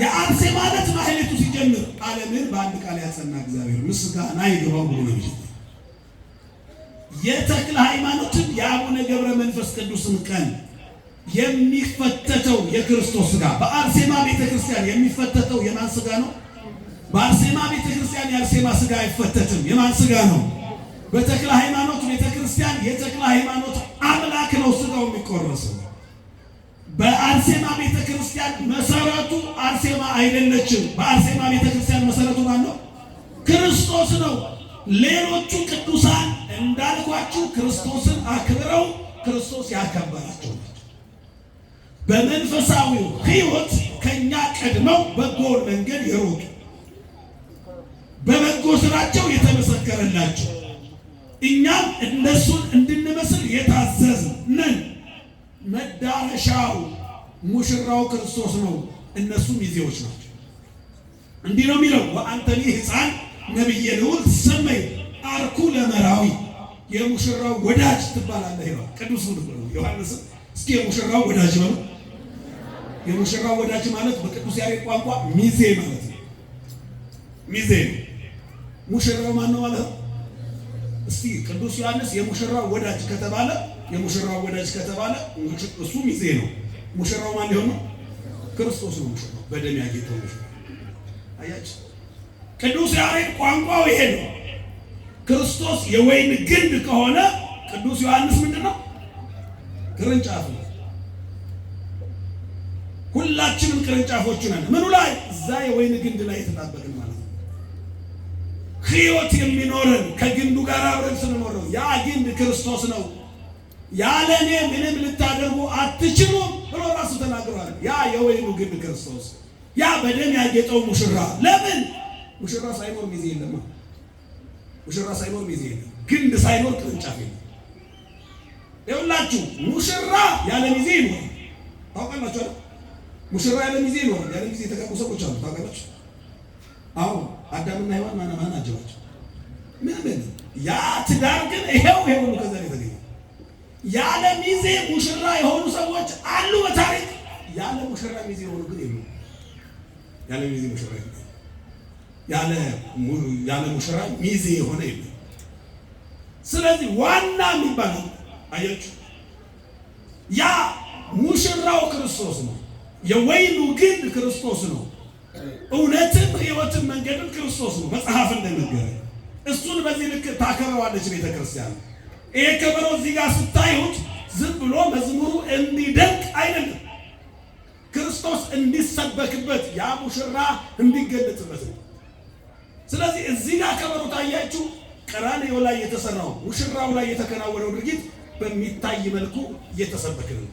የአርሴማ ዕለት ማህሌቱ ሲጀምር ዓለምን በአንድ ቃል ያጸና እግዚአብሔር ምስጋና ይግባው ብሎ ነው የሚጀምረው። የተክለ ሃይማኖትን የአቡነ ገብረ መንፈስ ቅዱስን ቀን የሚፈተተው የክርስቶስ ሥጋ በአርሴማ ቤተክርስቲያን የሚፈተተው የማን ሥጋ ነው? በአርሴማ ቤተክርስቲያን የአርሴማ ሥጋ አይፈተትም። የማን ሥጋ ነው? በተክለ ሃይማኖት ቤተክርስቲያን የተክለ ሃይማኖት አምላክ ነው ሥጋው የሚቆረሰው። በአርሴማ ቤተክርስቲያን መሰረቱ አርሴማ አይደለችም። በአርሴማ ቤተክርስቲያን መሰረቱ ማን ነው? ክርስቶስ ነው። ሌሎቹ ቅዱሳን እንዳልኳችሁ ክርስቶስን አክብረው ክርስቶስ ያከበራቸው ናቸው። በመንፈሳዊው ሕይወት ከኛ ቀድመው በጎን መንገድ የሮጡ በበጎ ስራቸው የተመሰከረላቸው እኛም እነሱን እንድንመስል የታዘዝን ነን። መዳረሻው ሙሽራው ክርስቶስ ነው፣ እነሱ ሚዜዎች ናቸው። እንዲህ ነው የሚለው ወአንተኒ ሕፃን ነቢየ ልዑል ትሰመይ አርኩ ለመራዊ፣ የሙሽራው ወዳጅ ትባላለህ ይላል ቅዱስ ዮሐንስ። እስኪ የሙሽራው ወዳጅ ነው። የሙሽራው ወዳጅ ማለት በቅዱስ ያሬድ ቋንቋ ሚዜ ማለት ነው። ሚዜ ሙሽራው ማን ነው ማለት ነው? እስቲ ቅዱስ ዮሐንስ የሙሽራው ወዳጅ ከተባለ እሱ ሚዜ ነው። ሙሽራው ማን ሊሆን ነው? ክርስቶስ ነው። ሙሽራው በደም ያጌጠው ሙሽራው። አያችሁ፣ ቅዱስ ያሬድ ቋንቋው ይሄ ነው። ክርስቶስ የወይን ግንድ ከሆነ ቅዱስ ዮሐንስ ምንድን ነው? ቅርንጫፍ ነው። ሁላችንም ቅርንጫፎች ነን። ምኑ ላይ? እዛ የወይን ግንድ ላይ የተጣበቅን ማለት ነው። ሕይወት የሚኖረን ከግንዱ ጋር አብረን ስንኖር ነው። ያ ግንድ ክርስቶስ ነው። ያለ እኔ ምንም ልታደርጉ አትችሉም ብሎ ራሱ ተናግሯል። ያ የወይኑ ግንድ ክርስቶስ፣ ያ በደም ያጌጠው ሙሽራ። ለምን? ሙሽራ ሳይኖር ሚዜ የለም። ሙሽራ ሳይኖር ሚዜ የለም። ግንድ ሳይኖር ቅርንጫፍ የለም። ይኸውላችሁ ሙሽራ ያለ ሚዜ ይኖራል። ታውቃላችሁ አይደል? ሙሽራ ያለ ሚዜ ይኖራል። ያለ ሚዜ የተጋቡ ሰዎች አሉ። ታውቃላችሁ? አዎ አዳምና ሔዋን ማን አጀባቸው? ምን ያ ትዳር ግን ይሄው ነው። ከዛ ነው የተገኘው። ያለ ሚዜ ሙሽራ የሆኑ ሰዎች አሉ በታሪክ። ያለ ሙሽራ ሚዜ የሆኑ ግን የሉም። ያለ ሚዜ ሙሽራ የለም። ያለ ሙሽራ ሚዜ የሆነ የለም። ስለዚህ ዋና የሚባለው አያችሁ ያ ሙሽራው ክርስቶስ ነው። የወይኑ ግንድ ክርስቶስ ነው። እውነትም ሕይወትም መንገድም ክርስቶስ ነው። መጽሐፍ እንደነገረ እሱን በዚህ ልክ ታከብረዋለች ቤተክርስቲያን። ይሄ ከበሮ እዚህ ጋር ስታዩት ዝም ብሎ መዝሙሩ እንዲደንቅ አይደለም። ክርስቶስ እንዲሰበክበት ያ ሙሽራ እንዲገለጽበት ነው። ስለዚህ እዚህ ጋር ከበሮ ታያችሁ። ቀራንዮ ላይ የተሰራው ሙሽራው ላይ የተከናወነው ድርጊት በሚታይ መልኩ እየተሰበከ ነው።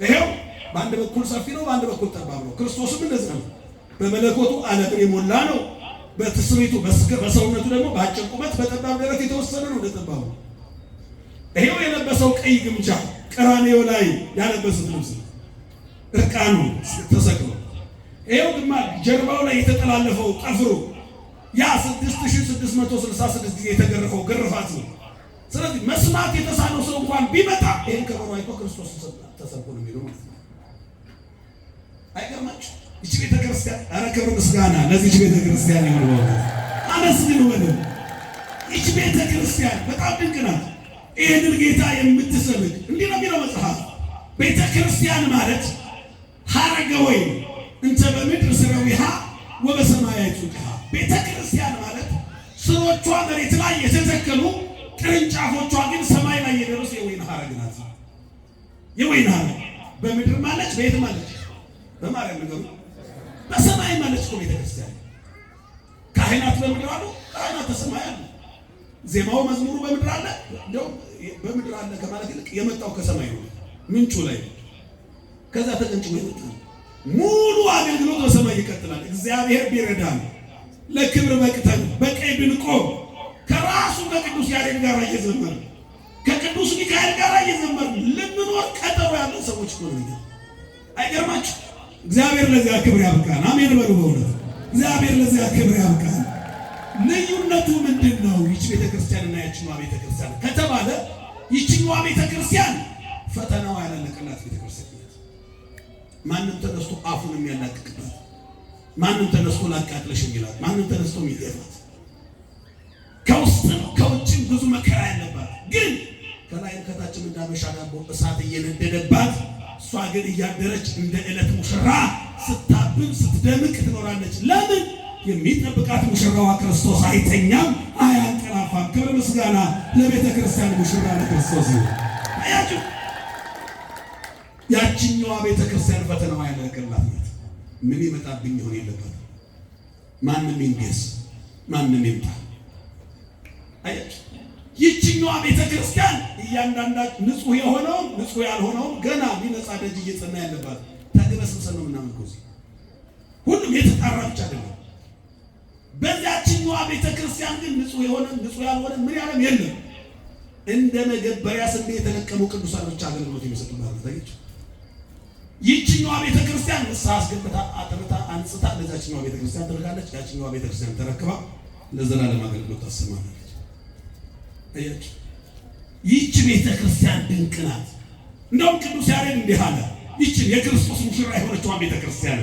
ይሄው በአንድ በኩል ሰፊ ነው፣ በአንድ በኩል ጠባብ ነው። ክርስቶስም እንደዚህ ነው። በመለኮቱ ዓለምን የሞላ ነው። በትስብእቱ በሰውነቱ ደግሞ በአጭር ቁመት በጠባብ ደረት የተወሰነ ነው። እንደጠባቡ ይሄው የለበሰው ቀይ ግምጃ ቀራንዮ ላይ ያለበሱት ልብስ እርቃኑ ተሰቅሎ፣ ይሄው ድማ ጀርባው ላይ የተጠላለፈው ጠፍሩ ያ 6666 ጊዜ የተገረፈው ግርፋት ነው። ስለዚህ መስማት የተሳነው ሰው እንኳን ቢመጣ ይሄን ከበሮ አይቶ ክርስቶስ ተሰብኮ ነው የሚለው ማለት ነው። አይገርማችሁ? ይህች ቤተክርስቲያን ኧረ ክብር ምስጋና ለዚህች ቤተክርስቲያን ይሁን። አመስግኑ በደንብ። ይህች ቤተክርስቲያን በጣም ድንቅ ናት። ይህንን ጌታ የምትሰብክ እንዲህ ነው የሚለው መጽሐፍ። ቤተክርስቲያን ማለት ሐረገ ወይን እንተ በምድር ስረዊሃ ወበሰማያት ጹድሃ። ቤተክርስቲያን ማለት ስሮቿ መሬት ላይ የተተከሉ ቅርንጫፎቿ ግን ሰማይ ላይ የደረሱ የወይን ሐረግ ናት። የወይን ሐረግ በምድር ማለች፣ በየት ማለች? በማርያም ነገሩ በሰማይ ማለች እኮ ቤተክርስቲያን። ካህናት በምድር አሉ፣ ካህናት በሰማይ አሉ። ዜማው መዝሙሩ በምድር አለ። እንደውም በምድር አለ ከማለት ይልቅ የመጣው ከሰማይ ነው፣ ምንጩ ላይ ነው። ከዛ ተቀንጭሞ ይመጣል። ሙሉ አገልግሎት በሰማይ ይቀጥላል። እግዚአብሔር ቢረዳን ለክብር በቅተን በቀኝ ብንቆም ከራሱ ከቅዱስ ያሬድ ጋር እየዘመርን ከቅዱስ ሚካኤል ጋር እየዘመርን ልንኖር ቀጠሮ ያለን ሰዎች እኮ ነው። አይገርማችሁ? እግዚአብሔር ለዚያ ክብር ያብቃን። አሜን በሉ። በእውነት እግዚአብሔር ለዚያ ክብር ያብቃን። ልዩነቱ ምንድን ነው? ይህች ቤተክርስቲያንና ያችኛዋ ቤተክርስቲያን ከተባለ ይችኛዋ ቤተክርስቲያን ፈተናው ያላለቀላት ቤተክርስቲያን ናት። ማንም ተነስቶ አፉን የሚያላቅቅባት፣ ማንም ተነስቶ ላቃጥለሽ የሚላት፣ ማንም ተነስቶ የሚገፋት፣ ከውስጥም ከውጭም ብዙ መከራ ያለባት፣ ግን ከላይም ከታችም እንዳመሻ ዳቦ እሳት እየነደደባት እሷ ግን እያደረች እንደ ዕለት ሙሽራ ስታብብ ስትደምቅ ትኖራለች። ለምን? የሚጠብቃት ሙሽራዋ ክርስቶስ አይተኛም፣ አያንቀላፋም። ክብር ምስጋና ለቤተ ክርስቲያን ሙሽራ ለክርስቶስ ይሁን። አያችሁ፣ ያችኛዋ ቤተ ክርስቲያን ፈተናዋ ያለቀላት ናት። ምን ይመጣብኝ ይሆን የለበትም። ማንም ይንገስ፣ ማንም ይምጣ። አያችሁ፣ ይችኛዋ ቤተ ክርስቲያን እያንዳንዳችሁ ንጹህ የሆነው ንጹህ ያልሆነው ገና ቢነጻ ደጅ እየጸና ያለባት ተግበስብሰን ነው የምናመልከው። ሁሉም የተጣራ ብቻ አይደለም። በዚያችኛዋ ቤተ ክርስቲያን ግን ንጹህ የሆነ ንጹህ ያልሆነ ምን ያለም የለም። እንደ መገበሪያ ስንዴ የተለቀሙ ቅዱሳን ብቻ አገልግሎት የሚሰጡባት ታገች። ይችኛዋ ቤተ ክርስቲያን ንስሐ አስገብታ አጥርታ አንጽታ ለዛችኛዋ ቤተ ክርስቲያን ትልካለች። ያችኛዋ ቤተ ክርስቲያን ተረክባ ለዘላለም አገልግሎት ታሰማለች። አያችሁ፣ ይህች ቤተ ክርስቲያን ድንቅ ናት። እንደውም ቅዱስ ያሬድ እንዲህ አለ፣ ይህችን የክርስቶስ ሙሽራ የሆነችዋን ቤተ ክርስቲያን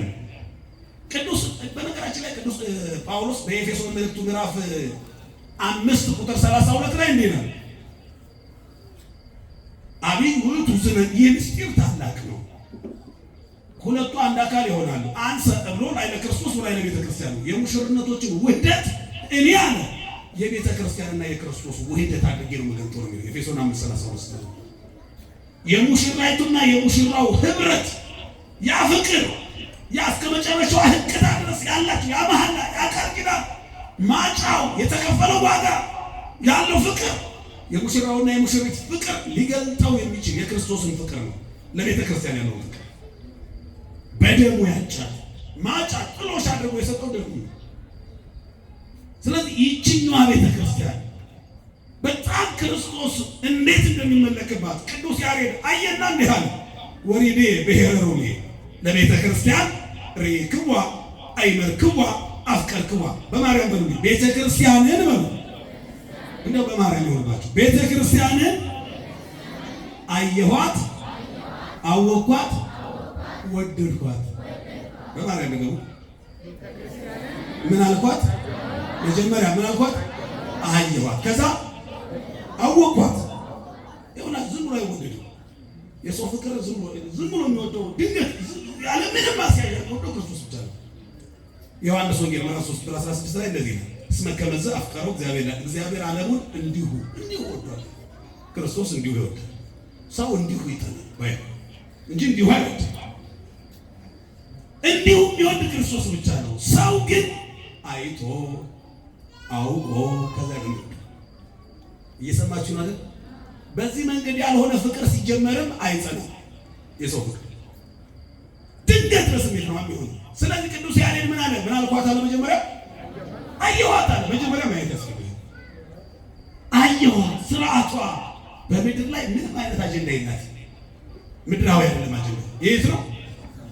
ቅዱስ በነገራችን ላይ ቅዱስ ጳውሎስ በኤፌሶን መልእክቱ ምዕራፍ 5 ቁጥር 32 ላይ እንዲህ ነው፣ አብይ ውእቱ ዝነ፣ ይህ ምስጢር ታላቅ ነው፣ ሁለቱ አንድ አካል ይሆናሉ። አንሰ እብሎ ላይ ለክርስቶስ ላይ ለቤተ ክርስቲያን የሙሽርነቶችን ውህደት እኔ አለ የቤተ ክርስቲያንና የክርስቶስ ውህደት አድርጌ ነው መገንጠው ነው የሚለው ኤፌሶን 5:33 የሙሽራይቱና የሙሽራው ህብረት ያ ፍቅር ያ እስከ መጨረሻው ህቅታ ድረስ ያላችሁ ያ መሐላ ያ ቃል ኪዳን ማጫው የተከፈለው ዋጋ ያለው ፍቅር የሙሽራውና የሙሽሪት ፍቅር ሊገልጠው የሚችል የክርስቶስን ፍቅር ነው። ለቤተ ክርስቲያን ያለው ፍቅር በደሙ ያጫል ማጫ ጥሎሽ አድርጎ የሰጠው ደሙ። ስለዚህ ይህችኛዋ ቤተ ክርስቲያን በጣም ክርስቶስ እንዴት እንደሚመለክባት ቅዱስ ያሬድ አየና እንዲህ አለ። ወሪዴ ብሔረ ሮሜ ለቤተ ክርስቲያን ሬክዋ አይመርክዋ አፍቀርክዋ። በማርያም በሉ ቤተ ክርስቲያንን በሉ እንደው በማርያም ይሆንባችሁ። ቤተ ክርስቲያንን አየኋት፣ አወኳት፣ ወደድኳት። በማርያም ነገሩ ምን አልኳት? መጀመሪያ ምን አልኳት? አየኋት፣ ከዛ አወኳት። ይሁን ዝም ብሎ አይወደድም። የሰው ፍቅር ዝም ብሎ የሚወደው ድንገት ያለ ምንም ማስያዣ ወዶ ክርስቶስ ብቻ ነው። ዮሐንስ ወንጌል ምዕራፍ 3:16 ላይ እንደዚህ ነው። እስመ ከመዘ አፍቀረው እግዚአብሔር ዓለሙን እንዲሁ ወዷል። ክርስቶስ እንዲሁ ይወዳል። ሰው እንዲሁ ይጠላል ወይ እንጂ እንዲሁ አይወድም። እንዲሁ የሚወድ ክርስቶስ ብቻ ነው። ሰው ግን አይቶ አውቆ ከዛ ነው። እየሰማችሁ ነው። በዚህ መንገድ ያልሆነ ፍቅር ሲጀመርም አይጸናም። የሰው ፍቅር ድንገት በስሜት ነው የሚሆነው። ስለዚህ ቅዱስ ያሬድ ምን አለ? ምን አልኳት አለ? መጀመሪያ አየኋት አለ። መጀመሪያ ማየት ያስፈልጋል። አየኋት። ስርዓቷ በምድር ላይ ምንም አይነት አጀንዳ የላት። ምድራዊ አይደለም አጀንዳ። የት ነው?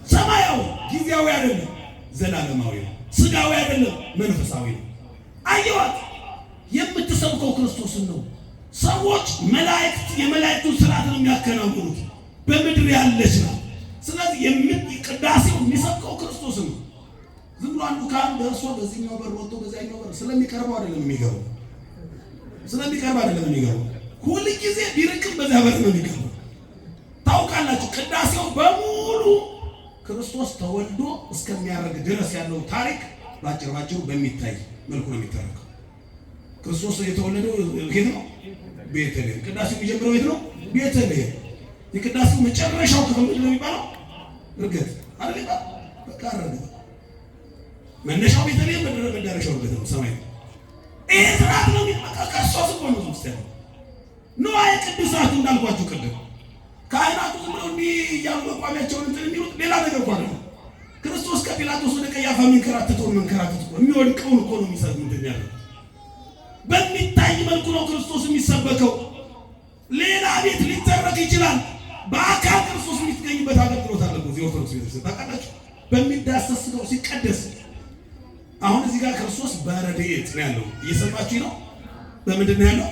ሰማያዊ፣ ጊዜያዊ አይደለም፣ ዘላለማዊ ነው። ስጋዊ አይደለም፣ መንፈሳዊ ነው። አየኋት። የምትሰብከው ክርስቶስን ነው። ሰዎች መላእክት የመላእክቱን ስርዓት ነው የሚያከናውኑት። በምድር ያለች ነው። ስለዚህ ቅዳሴው የሚሰብከው ክርስቶስን ነው። ዝም ብሎ አንዱ ካህን ደርሶ በዚህኛው በር ወጥቶ በዚያኛው በር ስለሚቀርበው አይደለም የሚገባው። ሁል ጊዜ ቢርቅም በዚያ በር ነው የሚገባው። ታውቃላችሁ፣ ቅዳሴው በሙሉ ክርስቶስ ተወልዶ እስከሚያደርግ ድረስ ያለው ታሪክ ባጭሩ በሚታይ መልኩ ነው የሚተረከው። ክርስቶስ የተወለደው የት ነው? ቤተልሔም። ቅዳሴው የሚጀምረው የት ነው? ቤተልሔም። የቅዳሴው መጨረሻው ክፍል ምንድን ነው የሚባለው? እርገት አይደል? በቃ አረገ። መነሻው ቤተልሔም፣ መዳረሻው እርገት ነው፣ ሰማይ ነው። ይሄ ስርዓት ነው የሚመጣው። ክርስቶስ እኮ ነው ውስጥ ያለው ንዋየ ቅድሳቱ እንዳልኳችሁ ቅድም ካህናቱ ዝም ብለው እንዲህ እያሉ መቋሚያቸውን እንትን የሚሉት ሌላ ነገር እኮ አይደለም። ክርስቶስ ከጲላጦስ ወደ ቀያፋ መንከራተተውን የሚወድቀውን እኮ ነው የሚሰጥ እንትን ያለው። በሚታይ መልኩ ነው ክርስቶስ የሚሰበከው። ሌላ ቤት ሊተረክ ይችላል። በአካል ክርስቶስ የሚገኝበት አገልግሎት አለ። እዚህ ኦርቶዶክስ ቤተክርስቲያን ታውቃላችሁ፣ በሚዳሰስ ነው ሲቀደስ። አሁን እዚህ ጋር ክርስቶስ በረድኤት ነው ያለው። እየሰማችሁ ነው። በምንድን ነው ያለው?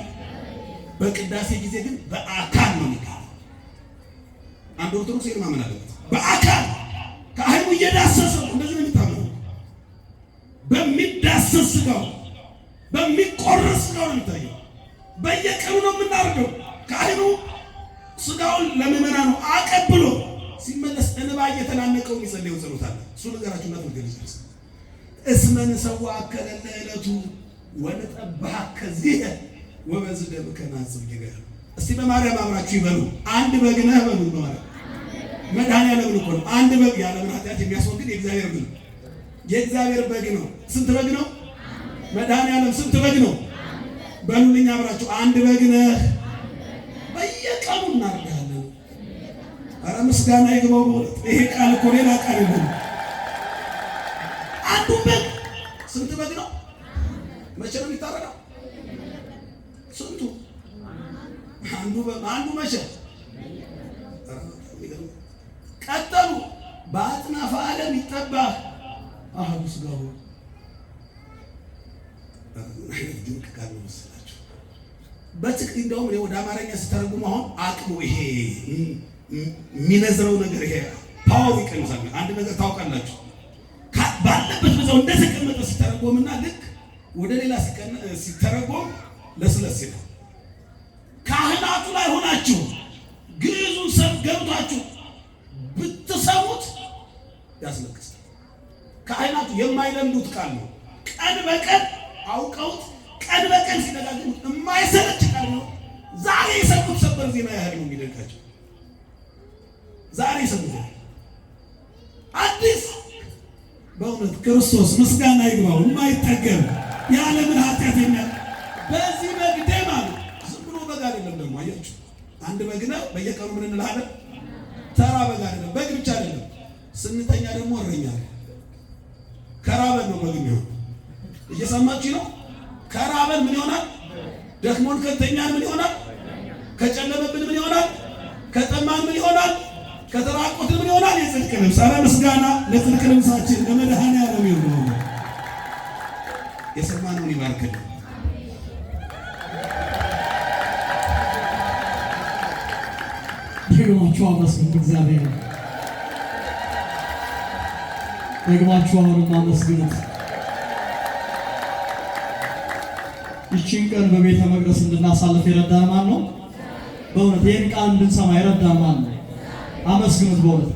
በቅዳሴ ጊዜ ግን በአካል ነው የሚካሄደው። አንድ ኦርቶዶክስ ይሄን ማመን አለበት። በአካል ካህኑ እየዳሰሰው እንደዚህ ነው የሚታመነው። በሚዳሰስ ስጋው በሚቆረስ ስጋው ነው የሚታየው። በየቀኑ ነው የምናርደው። ካህኑ ስጋውን ለምእመናኑ አቀብሎ ሲመለስ እንባ እየተናነቀው የሚጸልየው ጸሎት አለ። እሱ ነገራችሁና ትገልጹ። እስመ ንሰዋከ ለዕለቱ ወንጠብሐከ ዚየ ወበዝደምከ ናጽብ ይገር። እስቲ በማርያም አብራችሁ ይበሉ። አንድ በግ ነህ በሉ። በማርያም መድኃኒዓለም እኮ ነው። አንድ በግ ያለምን ኃጢአት የሚያስወግድ የእግዚአብሔር በግ ነው። የእግዚአብሔር በግ ነው። ስንት በግ ነው? መድኃኒዓለም ስንት በግ ነው? በሉልኝ አብራችሁ። አንድ በግ ነህ። በየቀኑ እናርዳለን። ኧረ ምስጋና ይግባው። ይሄ ቃል እኮ ሌላ ቃል የለም። አንዱ በግ ስንት በግ ነው? መቼ ነው የሚታረደው? ስንቱ? አንዱ መቼ? ቀጠሉ። በአጽናፈ ዓለም ይጠባህ አሐዱ ሥጋሁ። ድንቅ ቃል ነው መሰላችሁ። በትክክል እንደውም ወደ አማርኛ ስተረጉም አሁን አቅሙ ይሄ የሚነዝረው ነገር ይሄ ፓወሩ ይቀንሳል። አንድ ነገር ታውቃላችሁ፣ ባለበት በዛው እንደተቀመጠ ሲተረጎምና ልክ ወደ ሌላ ሲተረጎም ለስለስ ይላል። ካህናቱ ላይ ሆናችሁ ግዕዙን ሰብ ገብቷችሁ ብትሰሙት ያስለቅሳል። ካህናቱ የማይለምዱት ቃል ነው። ቀን በቀን አውቀውት ቀን በቀን ሲነጋገሩት የማይሰለች ቃል ነው። ዛሬ የሰሙት ሰበር ዜና ያህል ነው የሚደንቃቸው። ዛሬ የሰሙት አዲስ በእውነት ክርስቶስ ምስጋና ይግባው የማይጠገብ የዓለምን ኃጢአት በዚህ በግ ደም አለ። ዝም ብሎ በግ አይደለም ደግሞ አያችሁ። አንድ በግ ነው። በየቀኑ ምን እንላለን? ተራ በግ አይደለም። በግ ብቻ አይደለም። ስንተኛ ደግሞ እረኛ ነው። ከራበን ነው በግ የሚሆን። እየሰማችሁ ነው? ከራበን ምን ይሆናል? ደክሞን ከተኛን ምን ይሆናል? ከጨለመብን ምን ይሆናል? ከጠማን ምን ይሆናል? ከተራቆትን ምን ይሆናል? የጽድቅ ልብስ። ኧረ ምስጋና ለጽድቅ ልብሳችን ለመድኃኔዓለም ይሁን። የሰማነውን ይባርክልን። ደግማችሁ አመስግኑ እግዚአብሔር። ደግማችሁ አሁንም አመስግኑት። ይህችን ቀን በቤተ መቅደስ እንድናሳልፍ የረዳን ማን ነው? በእውነት ይህን ቃል እንድንሰማ የረዳን ማን ነው? አመስግኑት በእውነት